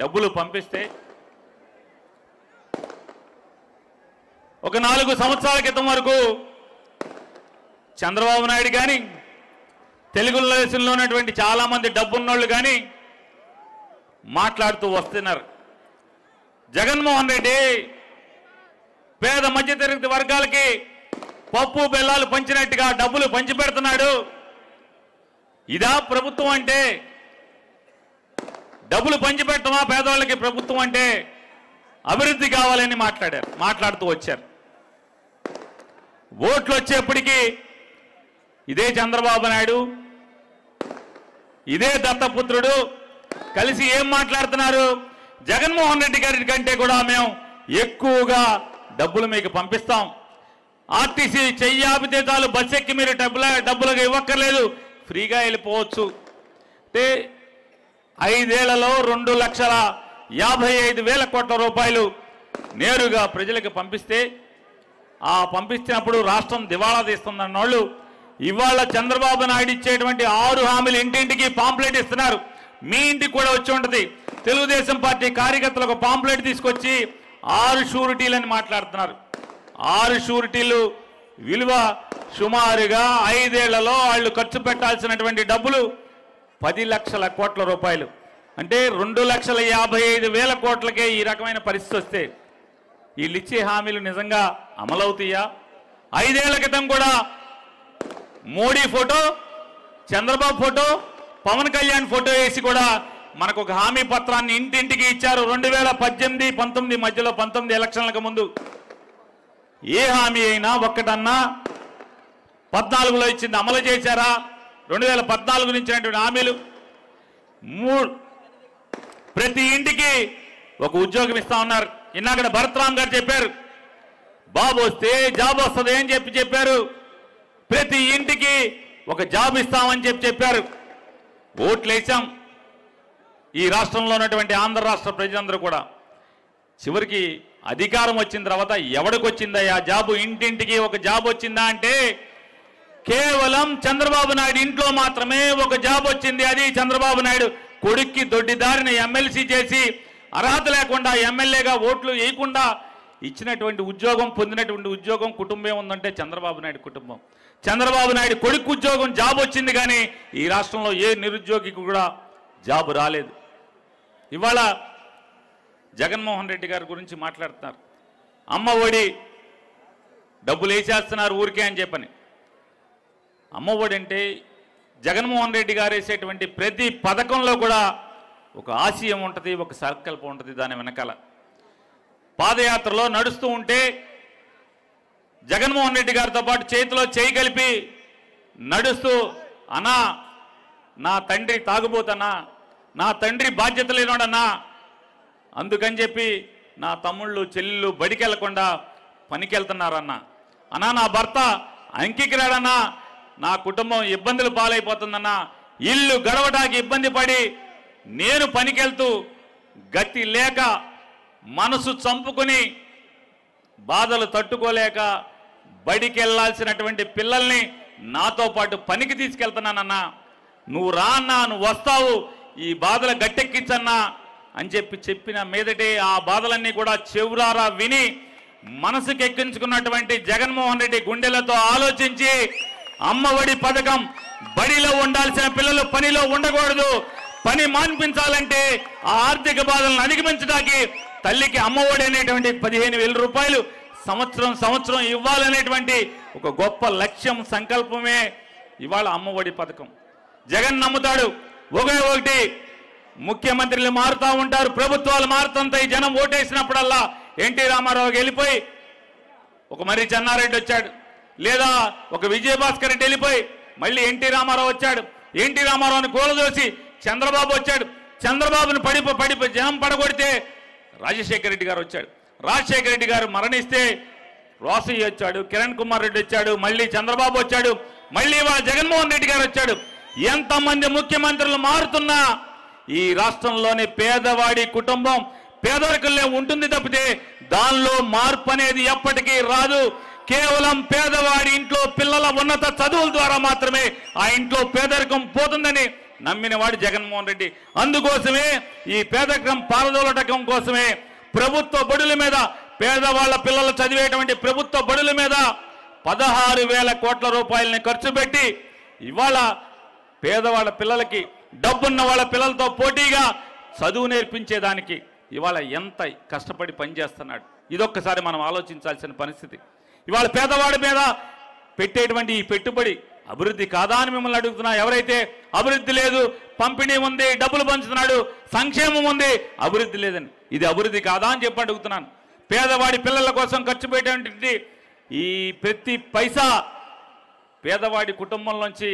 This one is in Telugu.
డబ్బులు పంపిస్తే ఒక 4 సంవత్సరాల క్రితం వరకు చంద్రబాబు నాయుడు కానీ తెలుగుదేశంలో ఉన్నటువంటి చాలామంది డబ్బున్నోళ్ళు కానీ మాట్లాడుతూ వస్తున్నారు. జగన్మోహన్ రెడ్డి పేద మధ్యతరగతి వర్గాలకి పప్పు బెల్లాలు పంచినట్టుగా డబ్బులు పంచిపెడుతున్నాడు. ఇదా ప్రభుత్వం అంటే? డబ్బులు పంచిపెట్టమా పేదవాళ్ళకి ప్రభుత్వం అంటే? అభివృద్ధి కావాలని మాట్లాడుతూ వచ్చారు. ఓట్లు వచ్చేప్పటికీ ఇదే చంద్రబాబు నాయుడు, ఇదే దత్తపుత్రుడు కలిసి ఏం మాట్లాడుతున్నారు? జగన్మోహన్ రెడ్డి గారి కంటే కూడా మేము ఎక్కువగా డబ్బులు మీకు పంపిస్తాం. ఆర్టీసీ చెయ్యాపితే చాలు, బస్ ఎక్కి మీరు డబ్బులుగా ఇవ్వక్కర్లేదు, ఫ్రీగా వెళ్ళిపోవచ్చు. అంటే 5 ఏళ్లలో 2,55,000 కోట్ల రూపాయలు నేరుగా ప్రజలకు పంపిస్తే, పంపించినప్పుడు రాష్ట్రం దివాళా తీస్తుందన్న వాళ్ళు ఇవాళ చంద్రబాబు నాయుడు ఇచ్చేటువంటి 6 హామీలు ఇంటింటికి పాంప్లెట్ ఇస్తున్నారు. మీ ఇంటికి కూడా వచ్చి ఉంటుంది. తెలుగుదేశం పార్టీ కార్యకర్తలకు పాంప్లెట్ తీసుకొచ్చి 6 షూరిటీలని మాట్లాడుతున్నారు. 6 షూరిటీలు విలువ సుమారుగా 5 ఏళ్లలో వాళ్ళు ఖర్చు పెట్టాల్సినటువంటి డబ్బులు 10 లక్షల కోట్ల రూపాయలు. అంటే 2,55,000 కోట్లకే ఈ రకమైన పరిస్థితి వస్తే వీళ్ళు ఇచ్చే హామీలు నిజంగా అమలవుతాయా? 5 ఏళ్ల క్రితం కూడా Modi photo, Chandrababu photo, Pawan Kalyan photo వేసి కూడా మనకు ఒక హామీ పత్రాన్ని ఇంటింటికి ఇచ్చారు. 2018-19 మధ్యలో 19 ఎలక్షన్లకు ముందు ఏ హామీ అయినా ఒక్కటన్నా 14లో ఇచ్చింది అమలు చేశారా? 2014 నుంచి ఇచ్చినటువంటి హామీలు ప్రతి ఇంటికి ఒక ఉద్యోగం ఇస్తా ఉన్నారు. ఇన్నాక భరత్రామ్ గారు చెప్పారు, బాబు వస్తే జాబ్ వస్తుంది అని చెప్పారు. ప్రతి ఇంటికి ఒక జాబ్ ఇస్తామని చెప్పారు. ఓట్లు వేసాం. ఈ రాష్ట్రంలో ఉన్నటువంటి ఆంధ్ర రాష్ట్ర ప్రజలందరూ కూడా చివరికి అధికారం వచ్చిన తర్వాత ఎవడికి వచ్చిందయ్యా జాబు? ఇంటింటికి ఒక జాబ్ వచ్చిందా అంటే కేవలం చంద్రబాబు నాయుడు ఇంట్లో మాత్రమే ఒక జాబ్ వచ్చింది. అది చంద్రబాబు నాయుడు కొడుక్కి దొడ్డిదారిని ఎమ్మెల్సీ చేసి అర్హత లేకుండా ఎమ్మెల్యేగా ఓట్లు వేయకుండా ఇచ్చినటువంటి ఉద్యోగం, పొందినటువంటి ఉద్యోగం, కుటుంబం ఉందంటే చంద్రబాబు నాయుడు కుటుంబం. చంద్రబాబు నాయుడు కొడుకు ఉద్యోగం జాబ్ వచ్చింది, కానీ ఈ రాష్ట్రంలో ఏ నిరుద్యోగికి కూడా జాబ్ రాలేదు. ఇవాళ జగన్మోహన్ రెడ్డి గారి గురించి మాట్లాడుతున్నారు. అమ్మ ఒడి డబ్బులు వేసేస్తున్నారు ఊరికే అని చెప్పని. అమ్మ ఒడి అంటే జగన్మోహన్ రెడ్డి గారు వేసేటువంటి ప్రతి పథకంలో కూడా ఒక ఆశయం ఉంటుంది, ఒక సంకల్పం ఉంటుంది. దాని వెనకాల పాదయాత్రలో నడుస్తూ ఉంటే జగన్మోహన్ రెడ్డి గారితో పాటు చేతిలో చేయి కలిపి నడుస్తూ, అన్నా నా తండ్రి తాగుబోతన్నా, నా తండ్రి బాధ్యత లేనోడన్నా, అందుకని చెప్పి నా తమ్ముళ్ళు చెల్లెళ్ళు బడికెళ్లకుండా పనికెళ్తున్నారన్నా, అన్నా నా భర్త అంకికి రాడన్నా, నా కుటుంబం ఇబ్బందులు పాలైపోతుందన్నా, ఇల్లు గడవడానికి ఇబ్బంది పడి నేను పనికెళ్తూ గతి లేక మనసు చంపుకొని బాధలు తట్టుకోలేక బడికెళ్లాల్సినటువంటి పిల్లల్ని నాతో పాటు పనికి తీసుకెళ్తున్నానన్నా, నువ్వు రా అన్నా, నువ్వు వస్తావు, ఈ బాధలు గట్టెక్కించన్నా అని చెప్పిన మీదటే ఆ బాధలన్నీ కూడా చెవురారా విని మనసుకెక్కించుకున్నటువంటి జగన్మోహన్ రెడ్డి గుండెలతో ఆలోచించి అమ్మఒడి పథకం, బడిలో ఉండాల్సిన పిల్లలు పనిలో ఉండకూడదు, పని మాన్పించాలంటే ఆ ఆర్థిక బాధలను అధిగమించడానికి తల్లికి అమ్మఒడి అనేటువంటి 15,000 రూపాయలు సంవత్సరం ఇవ్వాలనేటువంటి ఒక గొప్ప లక్ష్యం, సంకల్పమే ఇవాళ అమ్మఒడి పథకం. జగన్ నమ్ముతాడు ఒకటి, ముఖ్యమంత్రులు మారుతూ ఉంటారు, ప్రభుత్వాలు మారుతుంటాయి, జనం ఓటేసినప్పుడల్లా ఎన్టీ రామారావుకి వెళ్ళిపోయి ఒక మర్రి చెన్నారెడ్డి వచ్చాడు, లేదా ఒక విజయభాస్కర్ రెడ్డి వెళ్ళిపోయి మళ్ళీ ఎన్టీ రామారావు వచ్చాడు, ఎన్టీ రామారావుని కూలదోసి చంద్రబాబు వచ్చాడు, చంద్రబాబుని పడి జనం పడగొడితే రాజశేఖర రెడ్డి గారు వచ్చాడు, రాజశేఖర రెడ్డి గారు మరణిస్తే రోసయ్య వచ్చాడు, కిరణ్ కుమార్ రెడ్డి వచ్చాడు, మళ్ళీ చంద్రబాబు వచ్చాడు, మళ్ళీ జగన్మోహన్ రెడ్డి గారు వచ్చాడు. ఎంతమంది ముఖ్యమంత్రులు మారుతున్నా ఈ రాష్ట్రంలోని పేదవాడి కుటుంబం పేదరికల్లో ఉంటుంది తప్పితే దానిలో మార్పు అనేది ఎప్పటికీ రాదు. కేవలం పేదవాడి ఇంట్లో పిల్లల ఉన్నత చదువుల ద్వారా మాత్రమే ఆ ఇంట్లో పేదరికం పోతుందని నమ్మినవాడు జగన్మోహన్ రెడ్డి. అందుకోసమే ఈ పేదరికం పారదోలటం కోసమే ప్రభుత్వ బడుల మీద, పేదవాళ్ల పిల్లలు చదివేటువంటి ప్రభుత్వ బడుల మీద 16,000 కోట్ల రూపాయలని ఖర్చు పెట్టి ఇవాళ పేదవాళ్ళ పిల్లలకి, డబ్బున్న వాళ్ళ పిల్లలతో పోటీగా చదువు నేర్పించేదానికి ఇవాళ ఎంత కష్టపడి పనిచేస్తున్నాడు. ఇదొక్కసారి మనం ఆలోచించాల్సిన పరిస్థితి. ఇవాళ పేదవాడి మీద పెట్టేటువంటి ఈ పెట్టుబడి అభివృద్ధి కాదా అని మిమ్మల్ని అడుగుతున్నా. ఎవరైతే అభివృద్ధి లేదు, పంపిణీ ఉంది, డబ్బులు పంచుతున్నాడు, సంక్షేమం ఉంది, అభివృద్ధి లేదని, ఇది అభివృద్ధి కాదా అని చెప్పి అడుగుతున్నాను. పేదవాడి పిల్లల కోసం ఖర్చు పెట్టేటువంటి ఈ ప్రతి పైసా పేదవాడి కుటుంబంలోంచి